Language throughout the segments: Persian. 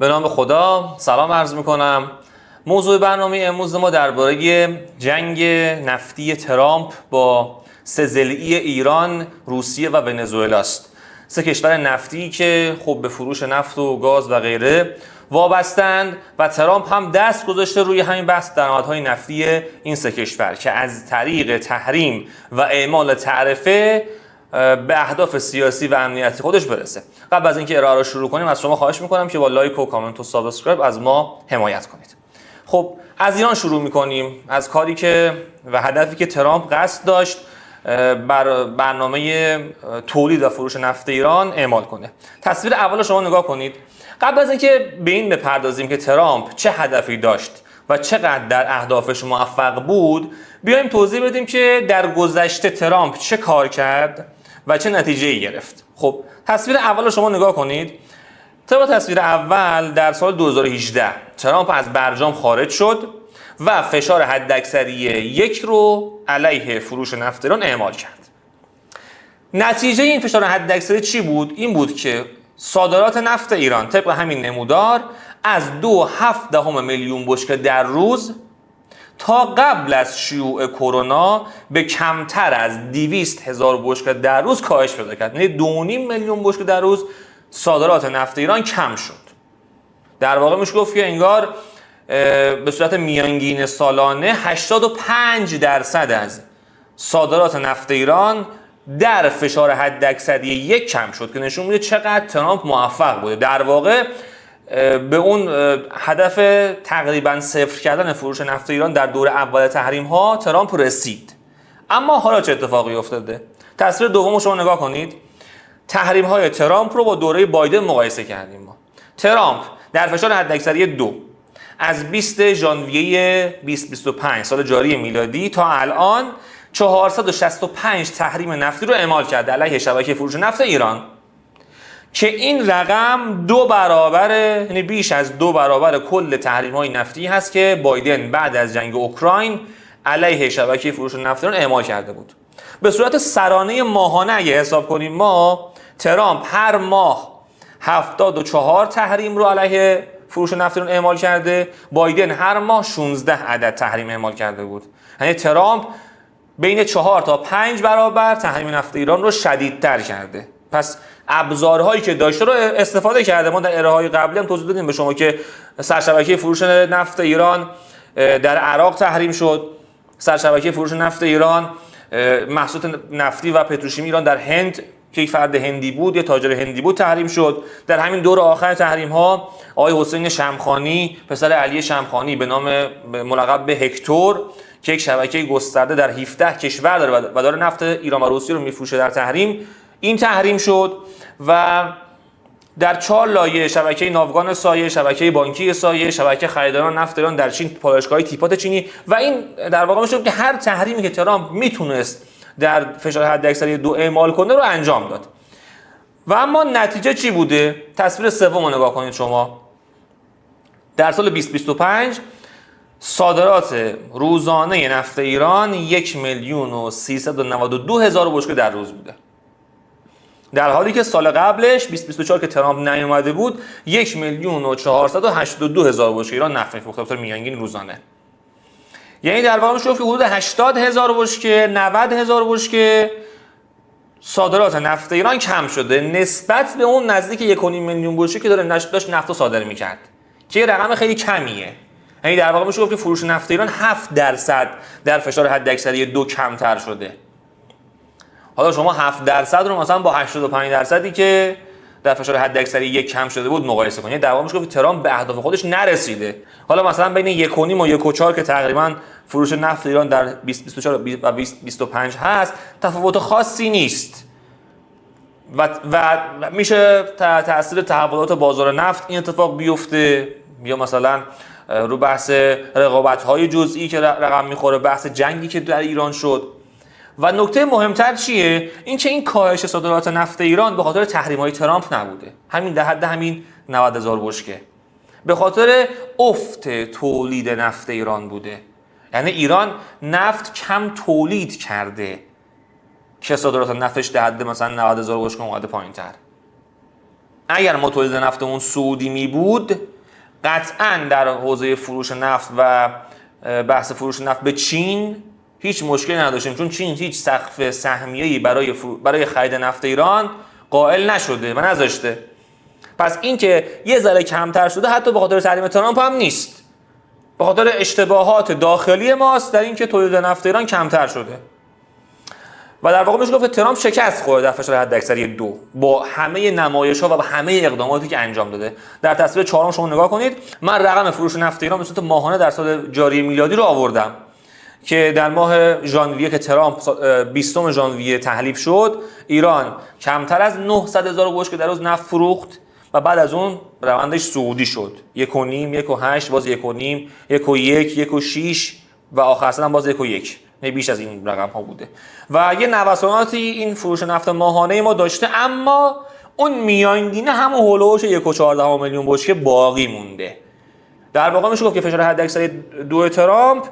به نام خدا سلام عرض میکنم. موضوع برنامه امروز ما درباره جنگ نفتی ترامپ با سه ضلعی ایران، روسیه و ونزوئلا است. سه کشور نفتی که خب به فروش نفت و گاز و غیره وابستند و ترامپ هم دست گذاشته روی همین بحث درآمدهای نفتی این سه کشور که از طریق تحریم و اعمال تعرفه به اهداف سیاسی و امنیتی خودش برسه. قبل از اینکه ارائه رو شروع کنیم از شما خواهش میکنم که با لایک و کامنت و سابسکرایب از ما حمایت کنید. خب از ایران شروع میکنیم، از کاری که و هدفی که ترامپ قصد داشت بر برنامه تولید و فروش نفت ایران اعمال کنه. تصویر اول رو شما نگاه کنید. قبل از اینکه به این بپردازیم که ترامپ چه هدفی داشت و چقدر در اهدافش موفق بود، بیایم توضیح بدیم که در گذشته ترامپ چه کار کرد و چه نتیجه‌ای گرفت. خب تصویر اول رو شما نگاه کنید. طبق تصویر اول در سال 2018 ترامپ از برجام خارج شد و فشار حداکثری 1 رو علیه فروش نفت ایران اعمال کرد. نتیجه این فشار حداکثری چی بود؟ این بود که صادرات نفت ایران طبق همین نمودار از 2.7 میلیون بشکه در روز تا قبل از شیوع کرونا به کمتر از 200,000 بشکه در روز کاهش پیدا کرد. یعنی 2.5 میلیون بشکه در روز صادرات نفت ایران کم شد. در واقع میشه گفت که انگار به صورت میانگین سالانه 85% از صادرات نفت ایران در فشار حداکثری 1 کم شد که نشون میده چقدر ترامپ موفق بوده. در واقع به اون هدف تقریبا صفر کردن فروش نفت ایران در دور اول تحریم ها ترامپ رسید. اما حالا چه اتفاقی افتاده؟ تصویر دوم رو شما نگاه کنید. تحریم های ترامپ رو با دوره بایدن مقایسه کردیم ما. ترامپ در فشار حداکثری 2 از 20 ژانویه 2025 سال جاری میلادی تا الان 465 تحریم نفتی رو اعمال کرده علیه شبکه فروش نفت ایران که این رقم 2 برابر، یعنی بیش از 2 برابر کل تحریم‌های نفتی هست که بایدن بعد از جنگ اوکراین علیه شبکه فروش نفت ایران اعمال کرده بود. به صورت سرانه ماهانه اگه حساب کنیم ما، ترامپ هر ماه 74 تحریم رو علیه فروش نفت ایران اعمال کرده، بایدن هر ماه 16 عدد تحریم اعمال کرده بود. یعنی ترامپ بین 4 تا 5 برابر تحریم نفت ایران رو شدیدتر کرده. پس ابزارهایی که داشته رو استفاده کرده. ما در ارائه‌های قبلی هم توضیح دادیم به شما که سرشبکه فروش نفت ایران در عراق تحریم شد، سرشبکه فروش نفت ایران محصولات نفتی و پتروشیمی ایران در هند که یک فرد هندی بود، یه تاجر هندی بود، تحریم شد. در همین دور آخر تحریم ها آقای حسین شمخانی، پسر علی شمخانی به نام ملقب به هکتور که یک شبکه گسترده در 17 کشور داره و داره نفت ایران و روسیه رو میفروشه در تحریم، این تحریم شد. و در 4 لایه شبکه ناوگان سایه، شبکه بانکی سایه، شبکه خریداران نفت ایران در چین، پالایشگاه تیپات چینی و این در واقع میشه که هر تحریمی که ترامپ میتونست در فشار حداکثری 2 اعمال کنه رو انجام داد. و اما نتیجه چی بوده؟ تصویر سوم رو نگاه کنید شما. در سال 2025 صادرات روزانه نفت ایران 1,392,000 بشکه در روز بوده، در حالی که سال قبلش 2024 که ترامپ نیومده بود 1,482,000 بشکه ایران نفت میفروخت به طور میانگین روزانه. یعنی در واقع میشه که حدود 80,000 بشکه 90,000 بشکه صادرات نفت ایران کم شده نسبت به اون نزدیک 1.5 میلیون بشکه که داشت نفت صادر میکرد که یه رقم خیلی کمیه. یعنی در واقع میشه که فروش نفت ایران 7% در فشار حداکثری 2 کمتر شده. حالا شما 7% رو مثلا با 85% که در فشار حداکثری 1 کم شده بود مقایسه کنید. در واقع میشه که ترامپ به اهداف خودش نرسیده. حالا مثلا بین 1.5 و 1.4 که تقریبا فروش نفت ایران در 2024 و 2025 هست، تفاوت خاصی نیست. و میشه تأثیر تحولات بازار نفت این اتفاق بیفته، یا مثلا رو بحث رقابت‌های جزئی که رقم میخوره، بحث جنگی که در ایران شد. و نکته مهمتر چیه؟ این که این کاهش صادرات نفت ایران به خاطر تحریم‌های ترامپ نبوده. همین در حد همین 90,000 بشکه به خاطر افت تولید نفت ایران بوده. یعنی ایران نفت کم تولید کرده که صادرات نفتش در حد مثلا 90,000 بشکه اومده پایین‌تر. اگر ما تولید نفتمون سعودی می بود، قطعا در حوزه فروش نفت و بحث فروش نفت به چین هیچ مشکلی نداشتیم، چون چین هیچ سقف سهمیه‌ای برای خرید نفت ایران قائل نشده و نذاشته. پس این که یه ذره کمتر شده حتی به خاطر تحریم ترامپ هم نیست، به خاطر اشتباهات داخلی ماست در اینکه تولید نفت ایران کمتر شده. و در واقع میشه گفت ترامپ شکست خورده در فشار حداکثری 2 با همه نمایش‌ها و همه اقداماتی که انجام داده. در تصویر 4 شما نگاه کنید، من رقم فروش نفت ایران به صورت ماهانه در سال جاری میلادی رو آوردم که در ماه ژانویه که ترامپ 20 ژانویه تحلیف شد، ایران کمتر از 900,000 بشکه در روز نفت فروخت و بعد از اون روندش صعودی شد. 1.5، 1.8، باز 1.5، 1.1، 1.6 و آخر سر هم باز 1.1. بیش از این رقم ها بوده و یه نوساناتی این فروش نفت ماهانه ما داشته، اما اون میانگینه همون هولوش 1.14 میلیون بشکه باقی مونده. در واقع میشه گفت که فشار حداکثری 2 ترامپ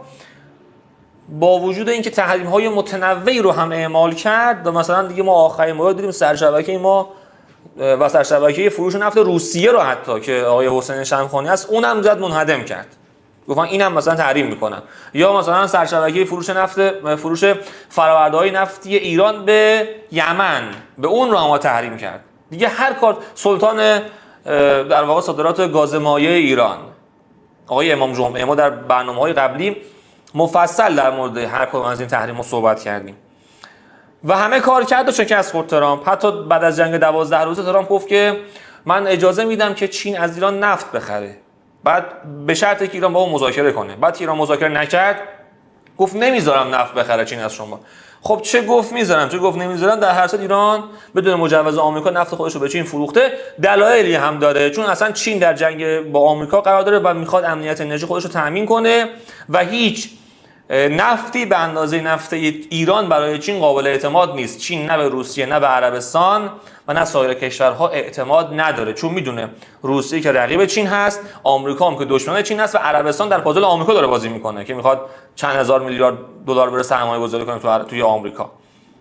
با وجود اینکه تحریم های متنوعی رو هم اعمال کرد و مثلا دیگه ما آخرین مورد دیدیم سرشبکه ما و سرشبکه فروش نفت روسیه رو حتی که آقای حسین شمخانی است اونم زد منهدم کرد، گفتن اینم مثلا تحریم میکنن. یا مثلا سرشبکه فروش فرآورده‌های نفتی ایران به یمن، به اون رو هم تحریم کرد. دیگه هر کار سلطان در واقع صادرات گاز مایع ایران آقای امام جمعه، ما در برنامه‌های قبلی مفصل در مورد هر کدوم از این تحریم‌ها صحبت کردیم و همه کار کرد و شکست خورد ترامپ. حتی بعد از جنگ 12 روزه ترامپ گفت که من اجازه میدم که چین از ایران نفت بخره، بعد به شرطی که ایران با اون مذاکره کنه. بعد که ایران مذاکره نکرد گفت نمیذارم نفت بخره چین از شما. خب چه گفت میذارم چه گفت نمیذارم، در هر صورت ایران بدون مجوز آمریکا نفت خودش رو به چین فروخته. دلایلی هم داره، چون اصلا چین در جنگ با آمریکا قرار داره و میخواد امنیت انرژی خودش رو تامین کنه و هیچ نفتی به اندازه نفت ایران برای چین قابل اعتماد نیست. چین نه به روسیه نه به عربستان و نه سایر کشورها اعتماد نداره، چون میدونه روسیه که رقیب چین هست، آمریکا هم که دشمن چین هست و عربستان در پازل آمریکا داره بازی میکنه که میخواد چند هزار میلیارد دلار بره سرمایه گذاری کنه توی آمریکا.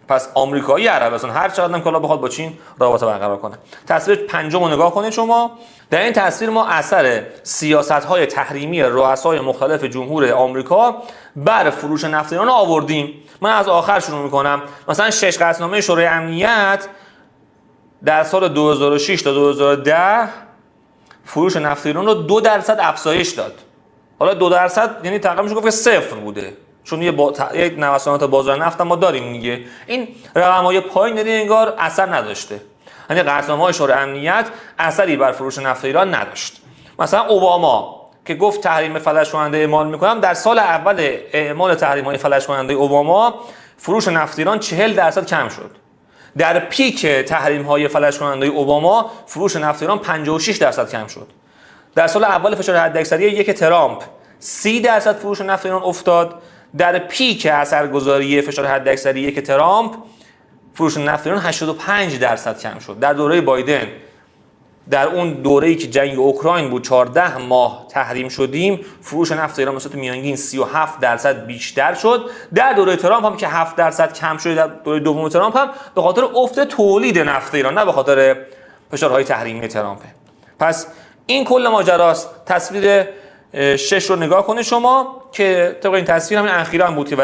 پس آمریکایی عربستان هر چقدر هم کلا بخواد با چین رابطه برقرار کنه. تصویر 5 رو نگاه کنید شما. در این تصویر ما اثر سیاست‌های تحریمی رؤسای مختلف جمهور آمریکا بر فروش نفت ایران آوردیم. من از آخر شروع می‌کنم. مثلا 6 قطعنامه شورای امنیت در سال 2006 تا 2010 فروش نفت ایران رو 2% افزایش داد. حالا 2% یعنی تقریبا میشه گفت که صفر بوده، چون یک نوسانات بازار نفت ما داریم دیگه. این رقم‌های پایین انگار اثر نداشته، یعنی قطعنامه‌های شورای امنیت اثری بر فروش نفت ایران نداشت. مثلا اوباما که گفت تحریم فلج کننده اعمال میکنم، در سال اول اعمال تحریم‌های فلج کننده اوباما فروش نفت ایران 40% کم شد. در پیک تحریم‌های فلج کننده اوباما فروش نفت ایران 56% کم شد. در سال اول فشار حداکثری 1 ترامپ 30% فروش نفت ایران افتاد. در پیک اثرگذاری فشار حداکثری 1 ترامپ فروش نفت ایران 85% کم شد. در دوره بایدن، در اون دوره‌ای که جنگ اوکراین بود 14 ماه تحریم شدیم، فروش نفت ایران به صورت میانگین 37% بیشتر شد. در دوره ترامپ هم که 7% کم شد، در دوره دوم ترامپ هم به خاطر افت تولید نفت ایران، نه به خاطر فشارهای تحریمی ترامپ. پس این کل ماجراست. تصویر 6 رو نگاه کنید شما که طبق این تصویر همین اخیراً بود که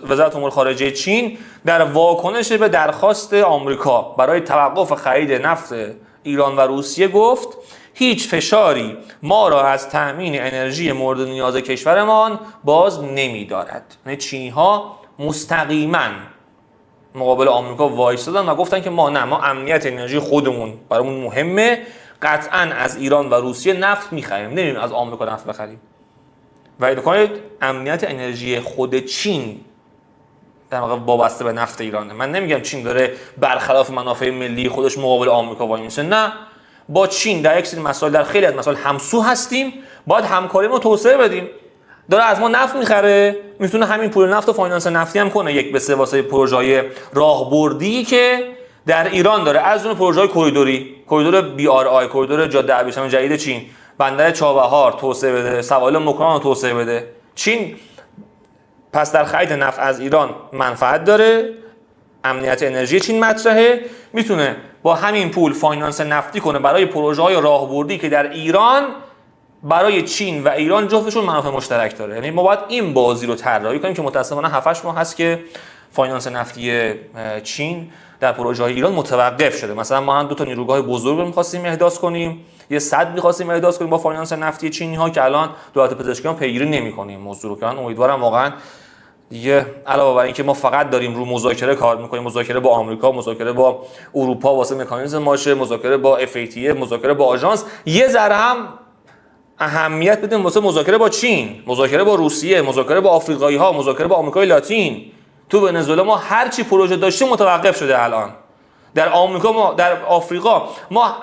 وزارت امور خارجه چین در واکنش به درخواست آمریکا برای توقف خرید نفت ایران و روسیه گفت هیچ فشاری ما را از تأمین انرژی مورد نیاز کشورمان باز نمی‌دارد. یعنی چینی‌ها مستقیما مقابل آمریکا وایسادن و گفتن که ما امنیت انرژی خودمون برامون مهمه، قطعاً از ایران و روسیه نفت می‌خریم، نمی‌ریم از آمریکا نفت بخریم. و بکنید امنیت انرژی خود چین در واقع وابسته به نفت ایرانه. من نمیگم چین داره برخلاف منافع ملی خودش مقابل آمریکا وای میسه، نه، با چین در یک سری مسائل، در خیلی از مسائل همسو هستیم، باید همکاریمون رو توسعه بدیم. داره از ما نفت میخره، میتونه همین پول نفت و فایننس نفتی هم کنه 1/3 واسه پروژه‌های راهبردی که در ایران داره، از اون پروژه‌های کریدور BRI، کریدور جاده ابریشم جدید چین، بندر چابهار توسعه بده، سواحل مکران رو توسعه بده. چین پس در خرید نفت از ایران منفعت داره، امنیت انرژی چین مطرحه، میتونه با همین پول فاینانس نفتی کنه برای پروژه‌های راهبردی که در ایران برای چین و ایران جفتشون منافع مشترک داره. یعنی ما باید این بازی رو طراحی کنیم که متأسفانه 7-8 ماه هست که فاینانس نفتی چین در پروژه‌های ایران متوقف شده. مثلا ما هم 2 تا نیروگاه بزرگ رو می‌خواستیم احداث کنیم، یه صد می‌خواستیم احداث کنیم با فاینانس نفتی چینی‌ها که الان دولت پزشکیان پیگیری نمی‌کنه این موضوع رو. که من امیدوارم واقعا دیگه علاوه بر اینکه ما فقط داریم رو مذاکره کار می‌کنیم، مذاکره با آمریکا، مذاکره با اروپا واسه مکانیزم ماشه، مذاکره با FATF، مذاکره با آژانس، یه ذره هم اهمیت بدیم واسه مذاکره با چین، مذاکره با روسیه، مذاکره با آفریقایی‌ها، مذاکره با آمریکای لاتین. تو ونزوئلا ما هر چی پروژه داشتیم متوقف شده الان. در آمریکا در آفریقا ما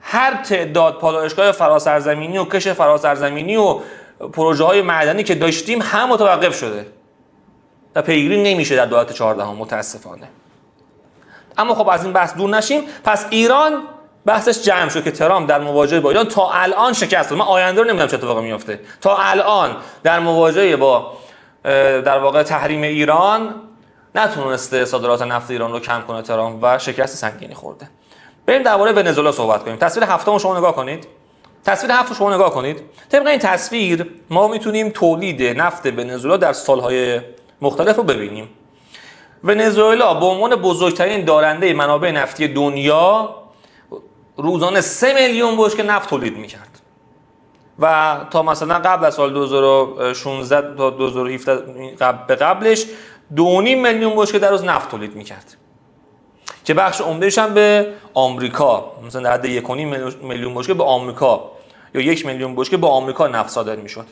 هر تعداد پالایشگاه فراسرزمینی و کش فراسرزمینی و پروژه‌های معدنی که داشتیم هم متوقف شده. و پیگیری نمیشه در دولت 14 متاسفانه. اما خب از این بحث دور نشیم. پس ایران بحثش جمع شد که ترامپ در مواجهه با ایران تا الان شکست داد. من آینده رو نمیدونم چه اتفاقی میفته. تا الان در مواجهه با در واقع تحریم ایران نتونسته صادرات نفت ایران رو کم کنه ترامپ و شکست سنگینی خورده. بریم درباره ونزوئلا صحبت کنیم. تصویر هفتم رو شما نگاه کنید. تصویر 7 رو شما نگاه کنید. طبق این تصویر ما میتونیم تولید نفت ونزوئلا در سالهای مختلف رو ببینیم. ونزوئلا به عنوان بزرگترین دارنده منابع نفتی دنیا روزانه 3 میلیون بشکه نفت تولید میکرد و تا مثلا قبل از سال 2016 تا 2017 به قبلش 2.5 میلیون بشکه در روز نفت تولید میکرد که بخش عمده‌اش هم به آمریکا، مثلا در حد 1.5 میلیون بشکه به آمریکا یا 1 میلیون بشکه به آمریکا نفت صادر میشد.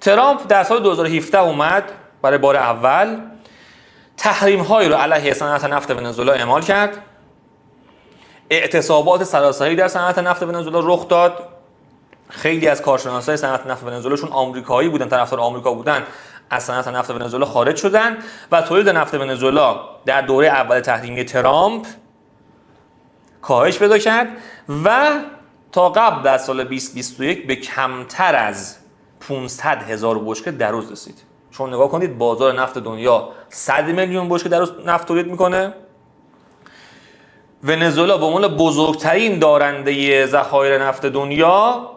ترامپ در سال 2017 اومد برای بار اول تحریم‌هایی رو علیه صنعت نفت ونزوئلا اعمال کرد. اعتصابات سراسری در صنعت نفت ونزوئلا رخ داد. خیلی از کارشناسای صنعت نفت ونزوئلاشون آمریکایی بودن، طرفدار آمریکا بودن، از صنعت نفت ونزوئلا خارج شدن و تولید نفت ونزوئلا در دوره اول تحریمی ترامپ کاهش پیدا کرد و تا قبل از سال 2021 به کمتر از 500,000 بشکه در روز رسید. شما نگاه کنید بازار نفت دنیا 100 میلیون بشکه در روز نفت تولید میکنه. ونزوئلا به عنوان بزرگترین دارنده ذخایر نفت دنیا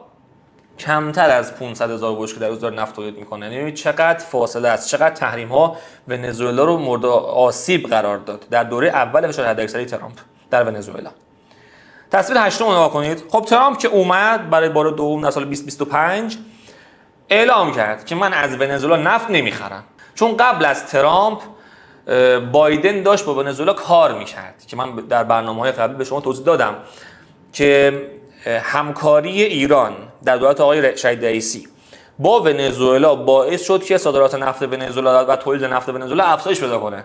کمتر از 500,000 بشکه در روز داره نفت تولید میکنه. یعنی چقدر فاصله است، چقدر تحریم ها ونزوئلا رو مورد آسیب قرار داد در دوره اول فشار حداکثری ترامپ در ونزوئلا. تصویر 8 رو نگاه کنید. خب ترامپ که اومد برای بار دوم در سال 2025 اعلام کرد که من از ونزوئلا نفت نمیخرم، چون قبل از ترامپ بایدن داشت با ونزوئلا کار میکرد که من در برنامه‌های قبلی به شما توضیح دادم که همکاری ایران در دولت آقای شهید رئیسی با ونزوئلا باعث شد که صادرات نفت ونزوئلا و تولید نفت ونزوئلا افزایش پیدا کنه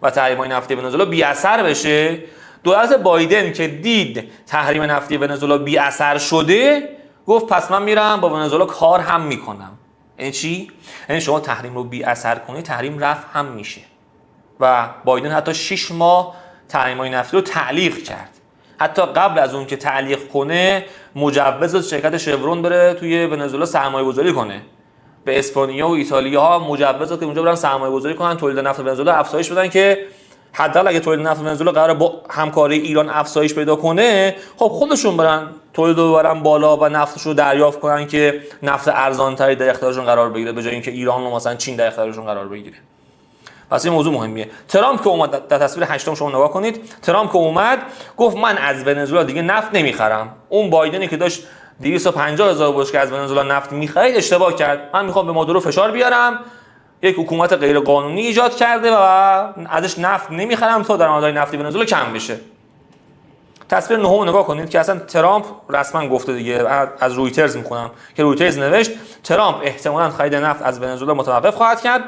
و تحریم‌های نفتی ونزوئلا بی اثر بشه. دولت بایدن که دید تحریم نفتی ونزوئلا بی اثر شده گفت پس من میرم با ونزوئلا کار هم میکنم. یعنی چی؟ یعنی شما تحریم رو بی اثر کنی تحریم رفع هم میشه و بایدن حتی 6 ماه تحریم‌های نفتی رو تعلیق کرد. حتی قبل از اون که تعلیق کنه مجوز از شرکت شورون بره توی ونزوئلا سرمایه‌گذاری کنه. به اسپانیا و ایتالیا ها مجوز داد که اونجا برن سرمایه‌گذاری کنن، تولید نفت ونزوئلا افزایش بدن که حداقل اگه تولید نفت ونزوئلا قراره با همکاری ایران افزایش پیدا کنه، خب خودشون برن تولید رو ببرن بالا و نفتش رو دریافت کنن که نفت ارزان‌تری در اختیارشون قرار بگیره به جای اینکه ایران و مثلا چین در اختیارشون قرار بگیره. پس این موضوع مهمیه. ترامپ که اومد در تصویر 8 شما نگاه کنید، ترامپ که اومد گفت من از ونزوئلا دیگه نفت نمیخرم. اون بایدنی که داشت 250,000 بشکه از ونزوئلا نفت میخرید اشتباه کرد. من میخوام به مادورو فشار بیارم، یک حکومت غیر قانونی ایجاد کرده و ازش نفت نمیخرم تا درآمدهای نفتی ونزوئلا کم بشه. تصویر 9 نگاه کنید که اصلا ترامپ رسما گفته دیگه، از رویترز میخونم که رویترز نوشت ترامپ احتمالاً خرید نفت از ونزوئلا متوقف خواهد کرد.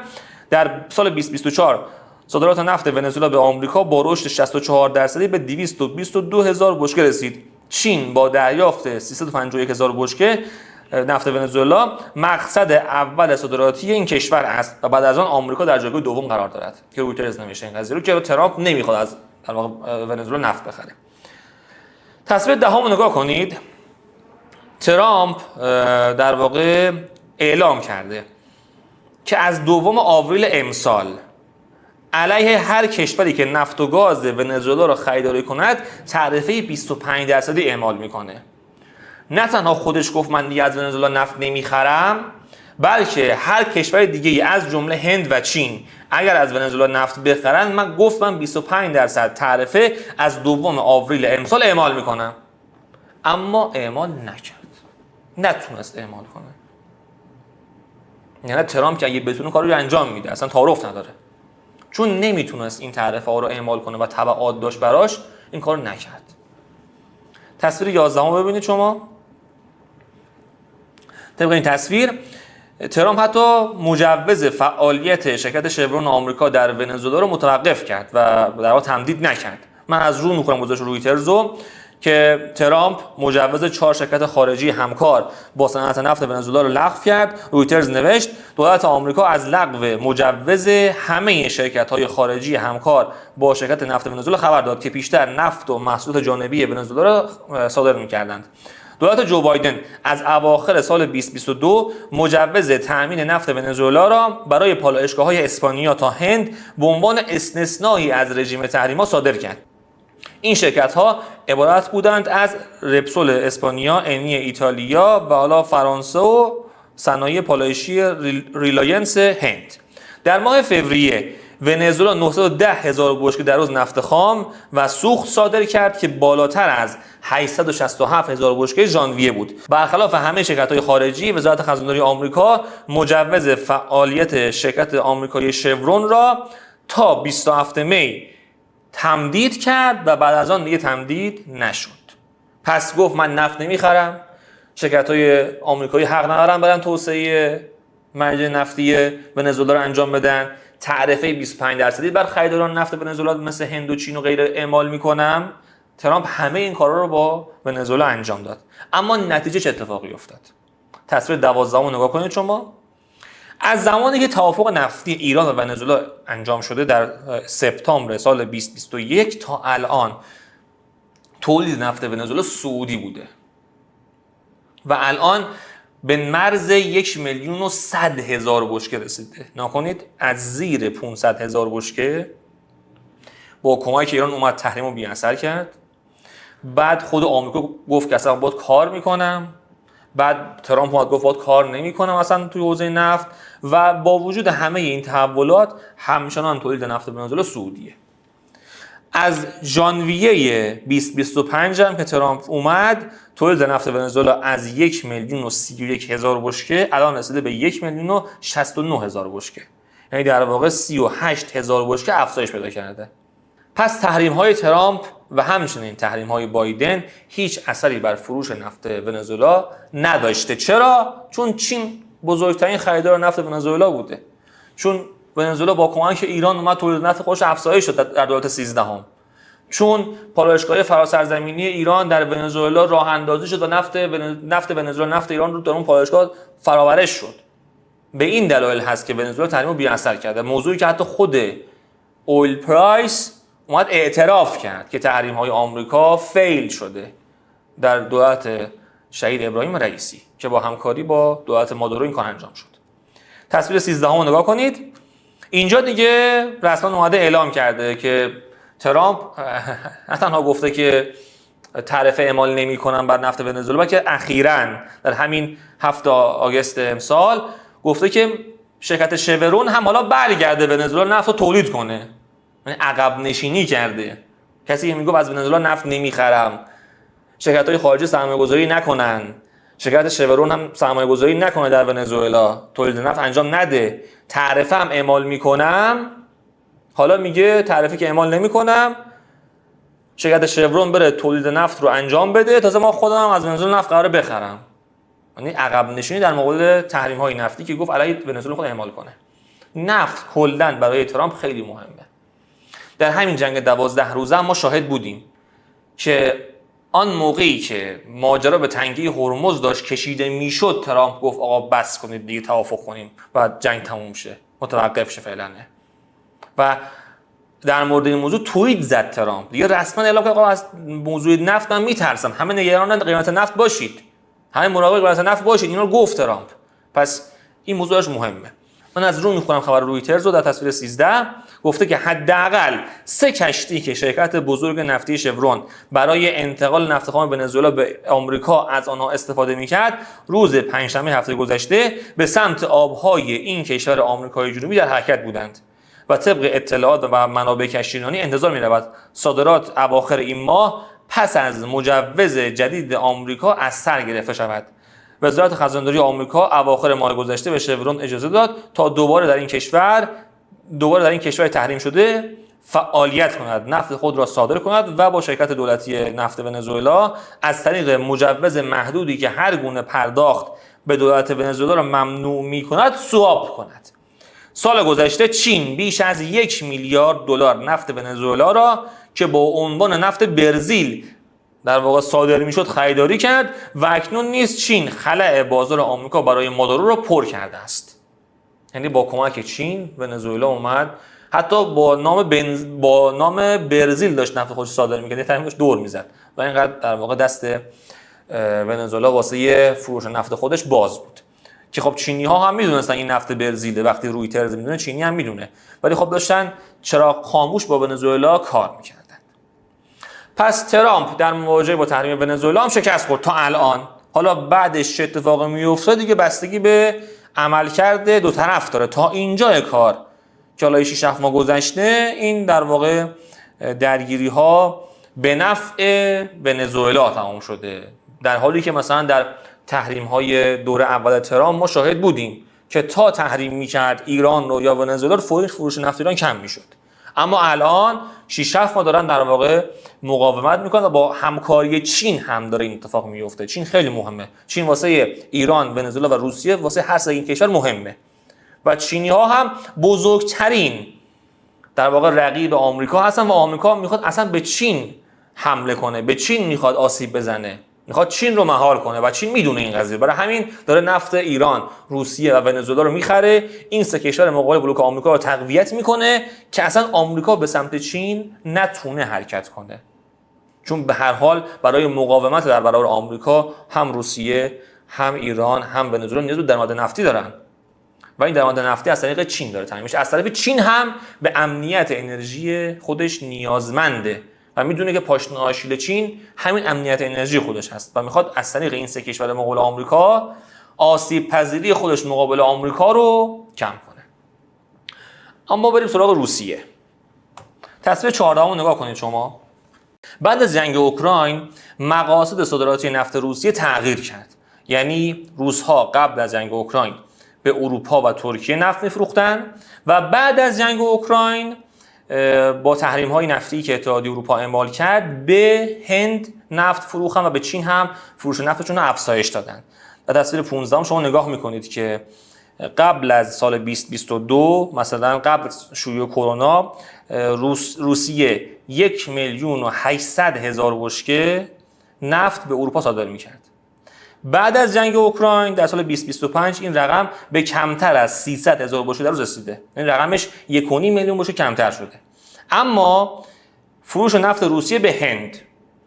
در سال 2024 صادرات نفت ونزوئلا به آمریکا با رشد 64% به 222,000 بشکه رسید. چین با دریافت 351,000 بشکه نفت ونزوئلا مقصد اول صادراتی این کشور است و بعد از آن آمریکا در جایگاه دوم قرار دارد که رویترز نوشته این قضیه رو که ترامپ نمیخواد از در واقع ونزوئلا نفت بخره. تصویر 10 نگاه کنید. ترامپ در واقع اعلام کرده که از 2 آوریل امسال علیه هر کشوری که نفت و گاز ونزوئلا را خریداری کند تعرفه 25% اعمال میکنه. نه تنها خودش گفت من دیگه از ونزوئلا نفت نمیخرم، بلکه هر کشور دیگه از جمله هند و چین اگر از ونزوئلا نفت بخرن من گفتم 25% تعرفه از 2 آوریل امسال اعمال میکنم. اما اعمال نکرد، نتونست اعمال کنه. یعنی ترامپ که اگه بتونه کارو انجام میده، اصلا تعارف نداره، چون نمیتونست این تعرفه ها رو اعمال کنه و تبعات داشت براش، این کارو نکرد. تصویر 11 رو ببینید شما. طبق این تصویر ترامپ حتی مجوز فعالیت شرکت شورون آمریکا در ونزوئلا رو متوقف کرد و در واقع تمدید نکرد. من از رو میکنم گزارش رویترزو که ترامپ مجوز 4 شرکت خارجی همکار با صنعت نفت ونزوئلا رو لغو کرد. رویترز نوشت دولت آمریکا از لغو مجوز همه شرکت‌های خارجی همکار با شرکت نفت ونزوئلا خبر داد که پیشتر نفت و محصولات جانبی ونزوئلا را صادر می‌کردند. دولت جو بایدن از اواخر سال 2022 مجوز تأمین نفت ونزوئلا را برای پالایشگاه‌های اسپانیا تا هند به عنوان استثنایی از رژیم تحریم‌ها صادر کرد. این شرکت‌ها عبارت بودند از رپسول اسپانیا، انی ایتالیا و حالا فرانسه و صنایع پالایشی ریلاینس هند. در ماه فوریه ونزوئلا 910,000 بشکه در روز نفت خام و سوخت صادر کرد که بالاتر از 867,000 بشکه ژانویه بود. برخلاف همه شرکت‌های خارجی، وزارت خزانداری آمریکا مجوز فعالیت شرکت آمریکایی شورون را تا 27 می تمدید کرد و بعد از آن دیگه تمدید نشد. پس گفت من نفت نمیخرم، شرکت‌های آمریکایی حق ندارن برن توسعه مرجع نفتی ونزوئلا رو انجام بدن، تعرفه 25% بر خریداران نفت ونزوئلا مثل هند و چین و غیره اعمال میکنم. ترامپ همه این کارا رو با ونزوئلا انجام داد. اما نتیجه چه اتفاقی افتاد؟ تصویر 12 رو نگاه کنید شما. از زمانی که توافق نفتی ایران و ونزوئلا انجام شده در سپتامبر سال 2021 تا الان تولید نفت ونزوئلا سعودی بوده و الان به مرز 1,100,000 بشکه رسیده. نکنید از زیر 500,000 بشکه با کمک ایران اومد تحریم رو بی‌اثر کرد. بعد خود آمریکا گفت که اصلا باید کار میکنم. بعد ترامپ اومد گفت باید کار نمیکنم اصلا توی حوزه نفت. و با وجود همه این تحولات همچنان تولید نفت ونزوئلا سعودیه. از ژانویه 2025 هم که ترامپ اومد تولید نفت ونزوئلا از 1,031,000 بشکه الان رسیده به 1,069,000 بشکه. یعنی در واقع 38,000 بشکه افزایش پیدا کرده. پس تحریم‌های ترامپ و همچنین تحریم‌های بایدن هیچ اثری بر فروش نفت ونزوئلا نداشته. چرا؟ چون چین بزرگترین خریدار نفت ونزوئلا بوده. چون ونزوئلا با کمک ایران اومد تولید نفت خودش افزایش داد در دولت 13ام. چون پالایشگاه فراسرزمینی ایران در ونزوئلا راه اندازی شد و نفت ونزوئلا نفت ایران رو در اون پالایشگاه فراورش شد. به این دلایل هست که ونزوئلا تحریم رو بی‌اثر کرده. موضوعی که حتی خود اویل پرایس اومد اعتراف کرد که تحریم‌های آمریکا فیل شده در دولت شهید ابراهیم رئیسی که با همکاری با دولت مادورو این کار انجام شد. تصویر 13 رو نگاه کنید. اینجا دیگه رسما اومده اعلام کرده که ترامپ نه تنها گفته که تعرفه اعمال نمی‌کنم بر نفت ونزوئلا، بلکه اخیراً در همین 7 آگوست امسال گفته که شرکت شورون هم حالا برگرده ونزوئلا نفت رو تولید کنه. یعنی عقب نشینی کرده. کسی که میگه از ونزوئلا نفت نمیخرم، شرکت‌های خارجی سرمایه‌گذاری نکنن، شرکت شورون هم سرمایه‌گذاری نکنه در ونزوئلا، تولید نفت انجام نده، تعرفه هم اعمال میکنم. حالا میگه تعرفه که اعمال نمیکنم، شرکت شورون بره تولید نفت رو انجام بده، تازه ما خودم از ونزوئلا نفت قراره بخرم. یعنی عقب نشینی در مقابل تحریم‌های نفتی که گفت علیه ونزوئلا خود اعمال کنه. نفت کلاً برای ترامپ خیلی مهمه. در همین جنگ 12 روزه ما شاهد بودیم که آن موقعی که ماجرا به تنگی هرمز داشت کشیده میشد، ترامپ گفت آقا بس کنید دیگه، توافق کنیم و جنگ تموم شه، متوقف شه فعلا. و در مورد این موضوع توییت زد ترامپ، دیگه رسما اعلام کرد آقا از موضوع نفت من میترسم، همه نگران قیمت نفت باشید، همه مراقب قیمت نفت باشید. اینا رو گفت ترامپ. پس این موضوعش مهمه. من از رو میخونم خبر رویترز رو در تصویر 13. گفته که حداقل 3 کشتی که شرکت بزرگ نفتی شورون برای انتقال نفت خام ونزوئلا به آمریکا از آنها استفاده می‌کرد، روز پنجشنبه هفته گذشته به سمت آب‌های این کشور آمریکای جنوبی در حرکت بودند و طبق اطلاعات و منابع کشتیرانی انتظار می‌رود صادرات اواخر این ماه پس از مجوز جدید آمریکا از سر گرفته شود. وزارت خزانداری آمریکا اواخر ماه گذشته به شورون اجازه داد تا دوباره در این کشور تحریم شده فعالیت کند، نفت خود را صادر کند و با شرکت دولتی نفت ونزوئلا از طریق مجوز محدودی که هر گونه پرداخت به دولت ونزوئلا را ممنوع می‌کند سواب کند. سال گذشته چین بیش از 1 میلیارد دلار نفت ونزوئلا را که با عنوان نفت برزیل در واقع صادر میشد خریداری کرد و اکنون نیز چین خلأ بازار آمریکا برای مادورو را پر کرده است. یعنی با کمک چین ونزوئلا اومد حتی با نام برزیل داشت نفت خودش صادر می‌کرد، تقریباً دور میزد و اینقدر در واقع دست ونزوئلا واسه فروش نفت خودش باز بود که خب چینی ها هم میدونستن این نفت برزیله، وقتی رویترز میدونه چینی هم میدونه، ولی خب داشتن چراغ خاموش با ونزوئلا کار میکردن. پس ترامپ در مواجهه با تحریم ونزوئلا هم شکست خورد تا الان. حالا بعدش چه اتفاقی میفته دیگه بستگی به عملکرد دو طرف داره. تا اینجای کار که حالا 6 ماه گذشته این در واقع درگیری ها به نفع ونزوئلا تمام شده، در حالی که مثلا در تحریم های دور اول ترامپ ما شاهد بودیم که تا تحریم میکرد ایران رو یا ونزوئلا رو فروش نفت ایران کم میشد. اما الان 6 ماه دارن در واقع مقاومت میکنن و با همکاری چین هم داره این اتفاق میفته. چین خیلی مهمه. چین واسه ایران، ونزوئلا و روسیه واسه هر سه این کشور مهمه و چینی ها هم بزرگترین در واقع رقیب آمریکا هستن و آمریکا میخواد اصلا به چین حمله کنه، به چین میخواد آسیب بزنه، میخواد چین رو مهار کنه و چین میدونه این قضیه، برای همین داره نفت ایران، روسیه و ونزوئلا رو میخره، این سه کشور مقابل بلوک آمریکا رو تقویت میکنه که اصلا آمریکا به سمت چین نتونه حرکت کنه، چون به هر حال برای مقاومت در برابر آمریکا هم روسیه، هم ایران، هم ونزوئلا نیاز به درآمد نفتی دارن و این درآمد نفتی از طریق چین داره تامین میشه. از طرف چین هم به امنیت انرژی خودش نیازمنده و میدونه که پاشنه آشیل چین همین امنیت انرژی خودش هست و میخواد از طریق این سه کشور مقابل آمریکا آسیب پذیری خودش مقابل آمریکا رو کم کنه. اما بریم سراغ روسیه. تصویر 14 رو نگاه کنید شما. بعد از جنگ اوکراین مقاصد صادراتی نفت روسیه تغییر کرد. یعنی روس‌ها قبل از جنگ اوکراین به اروپا و ترکیه نفت می‌فروختن و بعد از جنگ اوکراین با تحریم‌های نفتی که اتحادیه اروپا اعمال کرد به هند نفت فروختن و به چین هم فروش نفتشون رو افزایش دادن. در تصویر 15 شما نگاه می‌کنید که قبل از سال 2022 مثلا قبل شیوع کرونا روسیه 1,800,000 بشکه نفت به اروپا صادر می‌کرد. بعد از جنگ اوکراین در سال 2025 این رقم به کمتر از 300,000 بشکه در روز رسیده. این رقمش 1.5 میلیون بشکه کمتر شده. اما فروش نفت روسیه به هند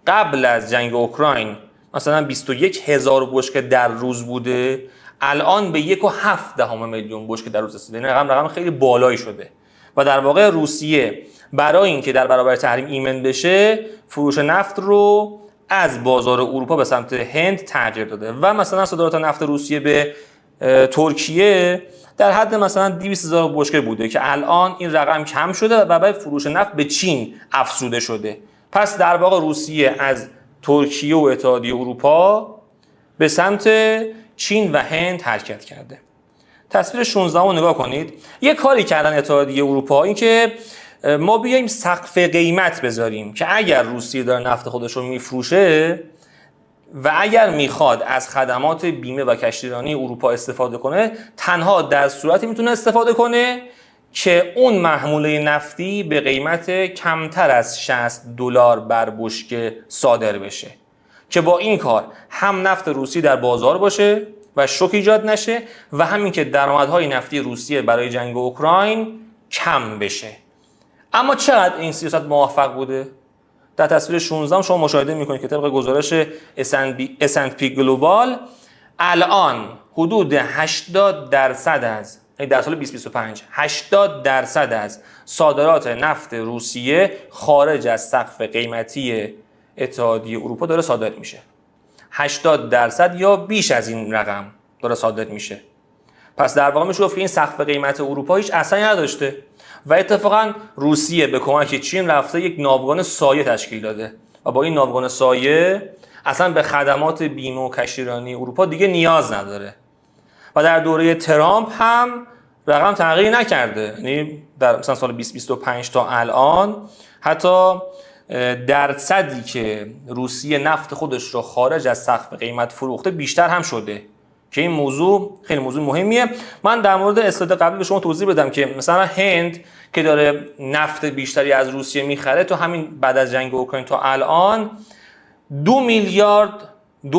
قبل از جنگ اوکراین مثلا 21,000 بشکه در روز بوده، الان به 1.7 میلیون بشکه در روز رسیده. این رقم خیلی بالایی شده و در واقع روسیه برای اینکه در برابر تحریم ایمن بشه فروش نفت رو از بازار اروپا به سمت هند تغییر داده و مثلا صادرات نفت روسیه به ترکیه در حد مثلا 200,000 بشکه بوده که الان این رقم کم شده و برای فروش نفت به چین افزوده شده. پس در واقع روسیه از ترکیه و اتحادیه اروپا به سمت چین و هند حرکت کرده. تصویر 16 رو نگاه کنید. یه کاری کردن اتحادیه اروپا، این که ما بیایم سقف قیمت بذاریم که اگر روسیه داره نفت خودش رو میفروشه و اگر میخواد از خدمات بیمه و کشتیرانی اروپا استفاده کنه، تنها در صورتی میتونه استفاده کنه که اون محموله نفتی به قیمت کمتر از $60 بر بشکه صادر بشه که با این کار هم نفت روسیه در بازار باشه و شوک ایجاد نشه و همین که درآمدهای نفتی روسیه برای جنگ اوکراین کم بشه. اما چقدر این سیاست موفق بوده؟ در تصویر 16 شما مشاهده میکنید که طبق گزارش S&P گلوبال الان حدود 80% از یعنی در سال 2025 80% از صادرات نفت روسیه خارج از سقف قیمتی اتحادیه اروپا داره صادر میشه. 80% یا بیش از این رقم داره صادر میشه. پس در واقع میشه گفت که این سقف قیمت اروپا هیچ اثری نداشته و اتفاقا روسیه به کمک چین رفته یک ناوگان سایه تشکیل داده و با این ناوگان سایه اصلا به خدمات بیمه و کشتیرانی اروپا دیگه نیاز نداره. و در دوره ترامپ هم رقم تغییر نکرده، یعنی در مثلا سال 2025 تا الان حتی درصدی که روسیه نفت خودش رو خارج از سقف قیمت فروخته بیشتر هم شده که این موضوع خیلی موضوع مهمیه. من در مورد اسلاید قبلی به شما توضیح بدم که مثلا هند که داره نفت بیشتری از روسیه میخره تو همین بعد از جنگ اوکراین تا الان 2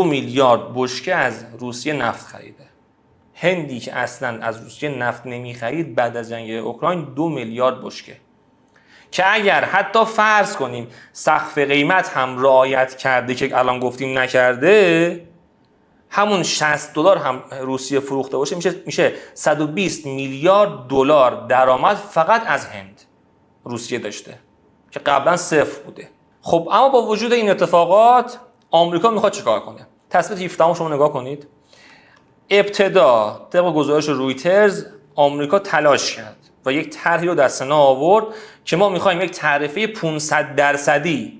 میلیارد بشکه از روسیه نفت خریده. هندی که اصلا از روسیه نفت نمیخرید بعد از جنگ اوکراین 2 میلیارد بشکه، که اگر حتی فرض کنیم سقف قیمت هم رعایت کرده که الان گفتیم نکرده، همون $60 هم روسیه فروخته باشه میشه 120 میلیارد دلار درآمد فقط از هند روسیه داشته که قبلا صفر بوده. خب اما با وجود این اتفاقات آمریکا میخواد چیکار کنه؟ تصویر 17 شما نگاه کنید. ابتدا طبق گزارش رویترز آمریکا تلاش کرد و یک طرحی رو در سنا آورد که ما میخوایم یک تعرفه 500%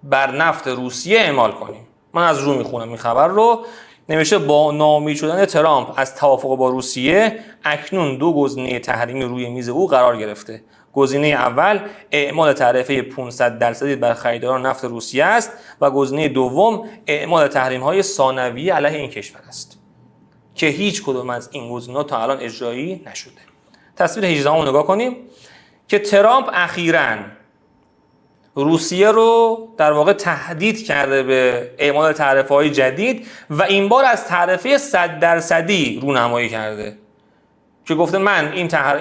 بر نفت روسیه اعمال کنیم. من از رو میخونم این خبر رو. نوشته با ناامید شدن ترامپ از توافق با روسیه اکنون 2 گزینه تحریمی روی میز او قرار گرفته. گزینه اول اعمال تعرفه 500% بر خریداران نفت روسیه است و گزینه دوم اعمال تحریم‌های ثانویه علیه این کشور است که هیچ کدوم از این گزینه‌ها تا الان اجرایی نشده. تصویر 18 رو نگاه کنیم که ترامپ اخیراً روسیه رو در واقع تهدید کرده به اعمال تعرفه‌های جدید و این بار از تعرفه 100% رونمایی کرده که گفته من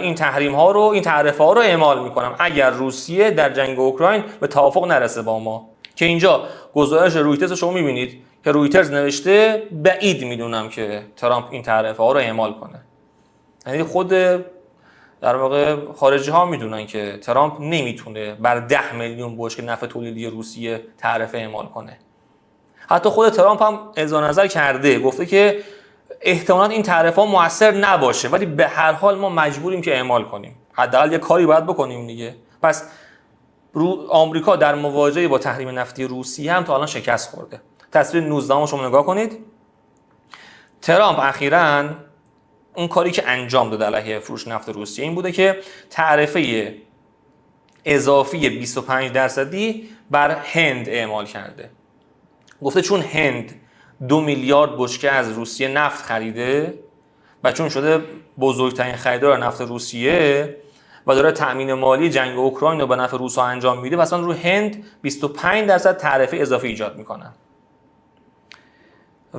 این تحریم‌ها رو این تعرفه‌ها رو اعمال می‌کنم اگر روسیه در جنگ اوکراین به توافق نرسه با ما. که اینجا گزارش رویترز شما می‌بینید که رویترز نوشته بعید می‌دونم که ترامپ این تعرفه‌ها رو اعمال کنه. یعنی خود در واقع خارجی ها میدونن که ترامپ نمیتونه بر 10 میلیون بشکه نفت تولیدی روسیه تعرفه اعمال کنه. حتی خود ترامپ هم اظهار نظر کرده، گفته که احتمالاً این تعرفه ها مؤثر نباشه ولی به هر حال ما مجبوریم که اعمال کنیم. حداقل یه کاری باید بکنیم دیگه. پس آمریکا در مواجهه با تحریم نفتی روسیه هم تا الان شکست خورده. تصویر 19 رو شما نگاه کنید. ترامپ اخیراً اون کاری که انجام داد علیه فروش نفت روسیه این بوده که تعرفه اضافی 25% بر هند اعمال کرده. گفته چون هند 2 میلیارد بشکه از روسیه نفت خریده و چون شده بزرگترین خریدار نفت روسیه و داره تأمین مالی جنگ اوکراین رو به نفع روس‌ها انجام میده، مثلا رو هند 25% تعرفه اضافی ایجاد میکنن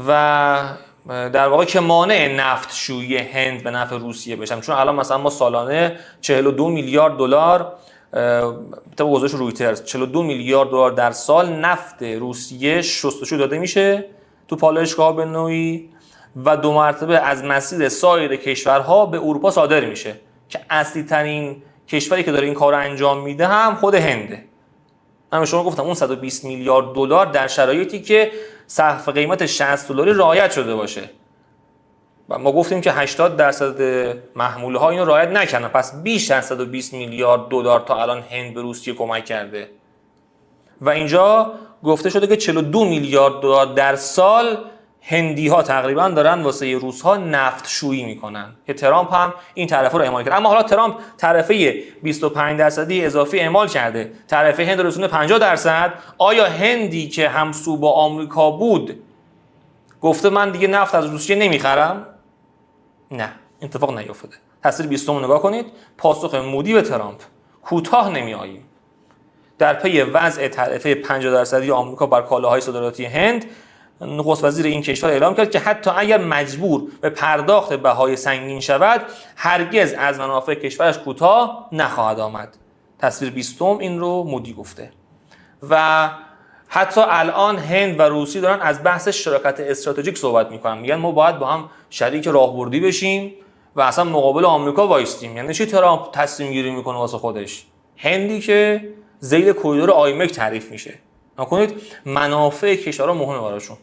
و در واقع که مانع نفت شویی هند به نفع روسیه بشن. چون الان مثلا ما سالانه 42 میلیارد دلار طبق گزارش رویترز 42 میلیارد دلار در سال نفت روسیه شستشو داده میشه تو پالایشگاه به نوعی و 2 مرتبه از مسیر سایر کشورها به اروپا صادر میشه که اصلی ترین کشوری که داره این کار رو انجام میده هم خود هنده. من شما گفتم اون 120 میلیارد دلار در شرایطی که سقف قیمت $60 رعایت شده باشه و ما گفتیم که 80% محموله ها اینو رعایت نکردن، پس بیش از 120 میلیارد دلار تا الان هند به روسیه کمک کرده و اینجا گفته شده که 42 میلیارد دلار در سال هندی ها تقریبا دارن واسه روس ها نفت شویی میکنن که ترامپ هم این تعرفه رو اعمال کرد. اما حالا ترامپ تعرفه 25% اضافی اعمال کرده، تعرفه هند رسونه 50%. آیا هندی که همسو با آمریکا بود گفته من دیگه نفت از روسیه نمیخرم؟ نه، اتفاق نیفتاده. تصویر 20 رو نگاه کنید. پاسخ مودی به ترامپ: کوتاه نمیاییم. در پی وضع تعرفه 50% آمریکا بر کالاهای صادراتی هند، نخست وزیر این کشور اعلام کرد که حتی اگر مجبور به پرداخت بهای سنگین شود هرگز از منافع کشورش کوتاه نخواهد آمد. تصویر 20 این رو مودی گفته. و حتی الان هند و روسیه دارن از بحث شراکت استراتژیک صحبت میکنن، میگن ما باید با هم شریک راهبردی بشیم و اصلا مقابل آمریکا وایستیم. یعنی چی ترامپ تصمیم گیری میکنه واسه خودش؟ هندی که ذیل کریدور آیمک تعریف میشه. نکنید منافع کشورها مهمه براشون.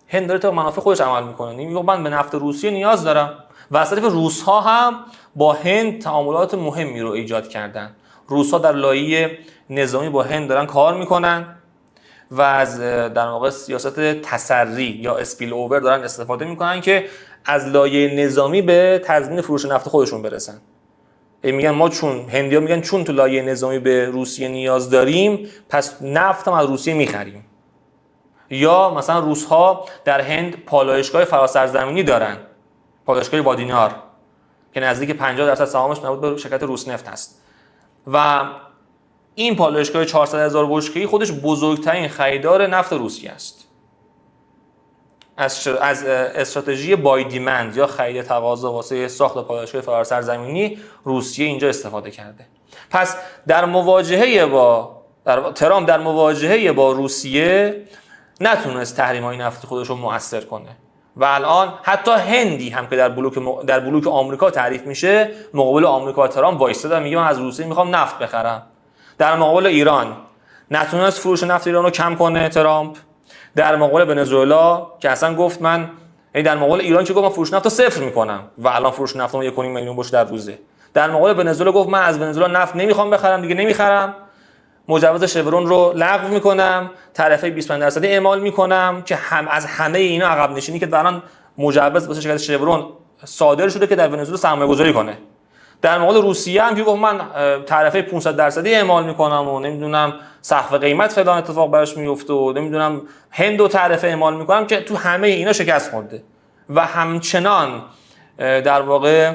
هند داره تا منافع خودش عمل میکنه. میگه من به نفت روسیه نیاز دارم و از طرف روس‌ها هم با هند تعاملات مهمی رو ایجاد کردن. روس‌ها در لایه نظامی با هند دارن کار میکنن و از در واقع سیاست تسری یا اسپیل اوور دارن استفاده میکنن که از لایه نظامی به تضمین فروش نفت خودشون برسن. میگن ما چون هندیا میگن چون تو لایه نظامی به روسیه نیاز داریم پس نفت هم از روسیه میخریم. یا مثلا روس‌ها در هند پالایشگاه فراسرزمینی دارن، پالایشگاه وادینار که نزدیک 50% سهامش مربوط به شرکت روسنفت هست و این پالایشگاه 400,000 بشکه‌ای خودش بزرگترین خریدار نفت روسیه است. از استراتژی بای دیمند یا خرید تقاضا واسه ساخت پالایشگاه فراسرزمینی روسیه اینجا استفاده کرده. پس در مواجهه با ترامپ در مواجهه با روسیه نتونست تحریم‌های نفتی خودش رو مؤثر کنه و الان حتی هندی هم که در بلوک آمریکا تعریف میشه مقابل آمریکا و ترامپ وایستاده میگه من از روسیه میخوام نفت بخرم. در مقابل ایران نتونست فروش نفت ایران رو کم کنه ترامپ. در مقابل ونزوئلا که اصلا گفت من در مقابل ایران که گفت من فروش نفت رو صفر میکنم و الان فروش نفت رو 1.5 میلیون بشکه در روزه. در مقابل ونزوئلا گفت من از ونزوئلا نفت نمیخوام بخرم، دیگه نمیخرم، مجوز شورون رو لغو میکنم، تعرفه 25% اعمال میکنم که از همه اینا عقب نشینی که الان مجوز واسه شرکت شورون صادر شده که در ونزوئلا سرمایه‌گذاری کنه. در مقابل روسیه هم که گفت من تعرفه 500% اعمال میکنم و نمیدونم سقف قیمت فلان اتفاق براش میفته و نمیدونم هند و تعرفه اعمال میکنم که تو همه اینا شکست خورده و همچنان در واقع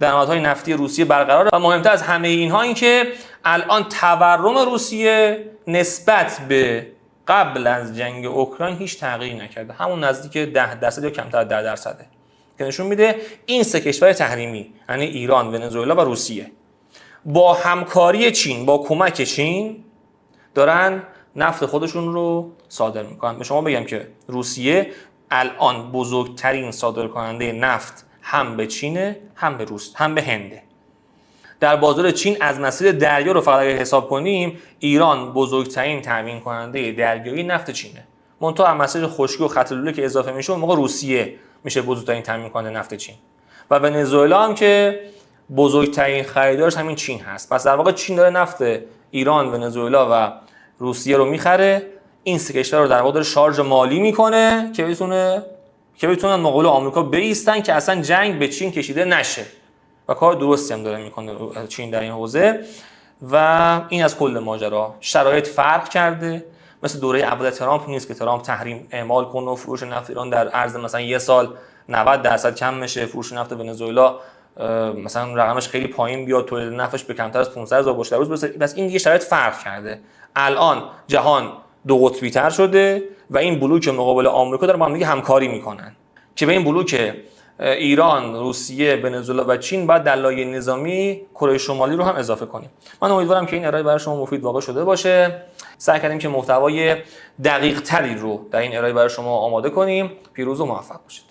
درآمدهای نفتی روسیه برقراره و مهمتر از همه اینها این که الان تورم روسیه نسبت به قبل از جنگ اوکراین هیچ تغییری نکرده، همون نزدیک 10% یا کمتر از 10% که نشون میده این سه کشور تحریمی یعنی ایران، ونزوئلا و روسیه با همکاری چین، با کمک چین دارن نفت خودشون رو صادر میکنن. به شما بگم که روسیه الان بزرگترین صادرکننده نفت هم به چینه، هم به هنده. در بازار چین از مسیر دریا رو فقط اگه حساب کنیم ایران بزرگترین تامین کننده دریایی نفت چینه. منتها از مسیر خشکی و خط لوله که اضافه میشه اون موقع روسیه میشه بزرگترین تامین کننده نفت چین و ونزوئلا هم که بزرگترین خریدارش همین چین هست. پس در واقع چین داره نفت ایران، ونزوئلا و روسیه رو میخره. این سه کشور رو در واقع داره شارژ مالی میکنه که بتونن مقابل آمریکا بایستن که اصلا جنگ به چین کشیده نشه و کار درستی هم داره میکنه چین در این حوزه. و این از کل ماجرا. شرایط فرق کرده، مثل دوره اول ترامپ نیست که ترامپ تحریم اعمال کنه و فروش نفت ایران در عرض مثلا یه سال 90% کم میشه، فروش نفت ونزوئلا مثلا رقمش خیلی پایین بیاد، تولید نفتش به کمتر از 500,000 بشکه در روز برسه. بس این دیگه شرایط فرق کرده. الان جهان دو قطبی تر شده و این بلوک مقابل آمریکا داره با هم دیگه همکاری میکنن که به این بلوک ایران، روسیه، ونزوئلا و چین بعد در لایه نظامی کره شمالی رو هم اضافه کنیم. من امیدوارم که این ارائه برای شما مفید واقع شده باشه. سعی کردیم که محتوای دقیق تری رو در این ارائه برای شما آماده کنیم. پیروز و موفق باشید.